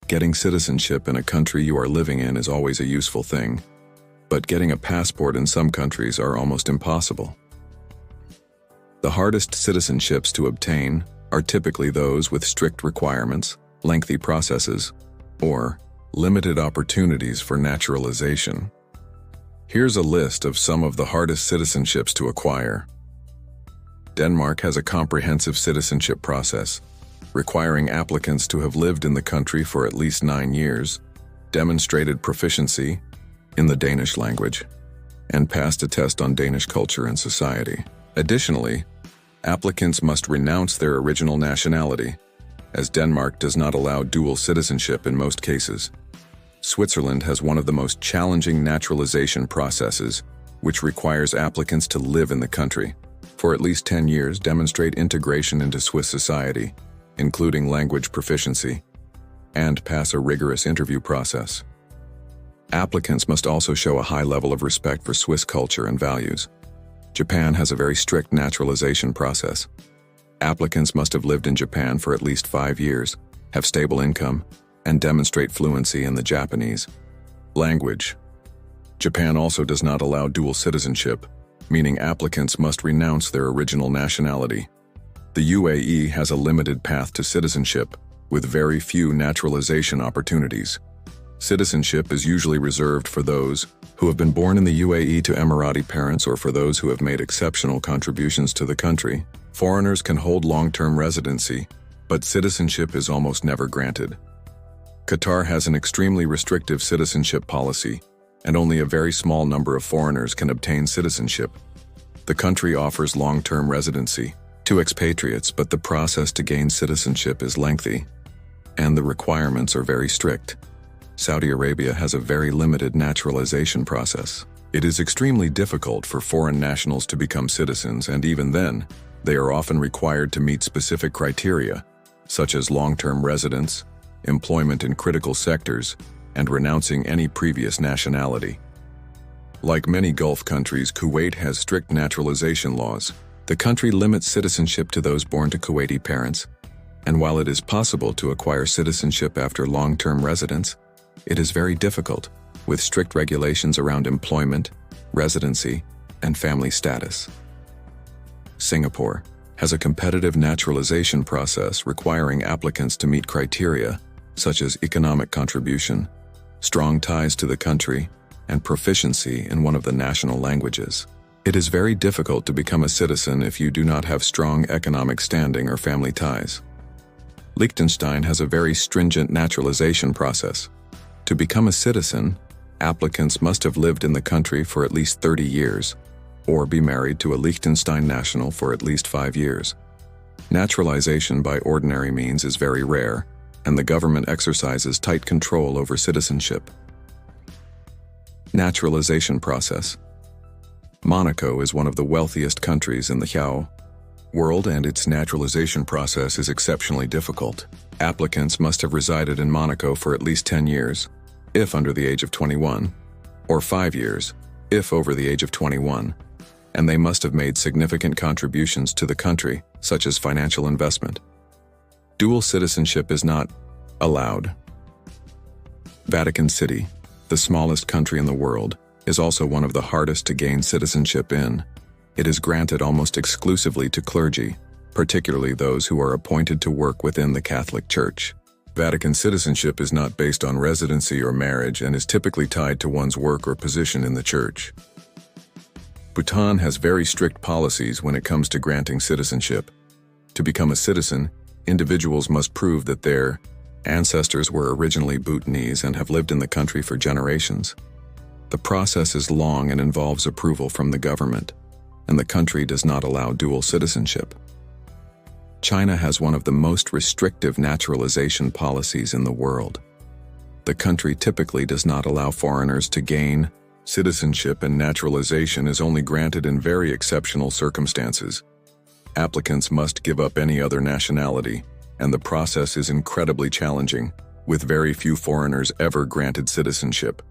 Getting citizenship in a country you are living in is always a useful thing, but getting a passport in some countries are almost impossible. The hardest citizenships to obtain are typically those with strict requirements, lengthy processes, or limited opportunities for naturalization. Here's a list of some of the hardest citizenships to acquire. Denmark has a comprehensive citizenship process, requiring applicants to have lived in the country for at least 9 years, demonstrated proficiency in the Danish language, and passed a test on Danish culture and society. Additionally, applicants must renounce their original nationality, as Denmark does not allow dual citizenship in most cases. Switzerland has one of the most challenging naturalization processes, which requires applicants to live in the country for at least 10 years, demonstrate integration into Swiss society, including language proficiency, and pass a rigorous interview process. Applicants must also show a high level of respect for Swiss culture and values. Japan has a very strict naturalization process. Applicants must have lived in Japan for at least 5 years, have stable income, and demonstrate fluency in the Japanese language. Japan also does not allow dual citizenship, meaning applicants must renounce their original nationality. The UAE has a limited path to citizenship, with very few naturalization opportunities. Citizenship is usually reserved for those who have been born in the UAE to Emirati parents or for those who have made exceptional contributions to the country. Foreigners can hold long-term residency, but citizenship is almost never granted. Qatar has an extremely restrictive citizenship policy, and only a very small number of foreigners can obtain citizenship. The country offers long-term residency to expatriates, but the process to gain citizenship is lengthy, and the requirements are very strict. Saudi Arabia has a very limited naturalization process. It is extremely difficult for foreign nationals to become citizens, and even then, they are often required to meet specific criteria, such as long-term residence, employment in critical sectors, and renouncing any previous nationality. Like many Gulf countries, Kuwait has strict naturalization laws. The country limits citizenship to those born to Kuwaiti parents, and while it is possible to acquire citizenship after long-term residence, it is very difficult, with strict regulations around employment, residency, and family status. Singapore has a competitive naturalization process requiring applicants to meet criteria such as economic contribution, strong ties to the country, and proficiency in one of the national languages. It is very difficult to become a citizen if you do not have strong economic standing or family ties. Liechtenstein has a very stringent naturalization process. To become a citizen, applicants must have lived in the country for at least 30 years, or be married to a Liechtenstein national for at least 5 years. Naturalization by ordinary means is very rare, and the government exercises tight control over citizenship. Naturalization process. Monaco is one of the wealthiest countries in the Yao world, and its naturalization process is exceptionally difficult. Applicants must have resided in Monaco for at least 10 years, if under the age of 21, or 5 years, if over the age of 21, and they must have made significant contributions to the country, such as financial investment. Dual citizenship is not allowed. Vatican City, the smallest country in the world, is also one of the hardest to gain citizenship in. It is granted almost exclusively to clergy, particularly those who are appointed to work within the Catholic Church. Vatican citizenship is not based on residency or marriage and is typically tied to one's work or position in the church. Bhutan has very strict policies when it comes to granting citizenship. To become a citizen, individuals must prove that their ancestors were originally Bhutanese and have lived in the country for generations. The process is long and involves approval from the government, and the country does not allow dual citizenship. China has one of the most restrictive naturalization policies in the world. The country typically does not allow foreigners to gain citizenship, and naturalization is only granted in very exceptional circumstances. Applicants must give up any other nationality, and the process is incredibly challenging, with very few foreigners ever granted citizenship.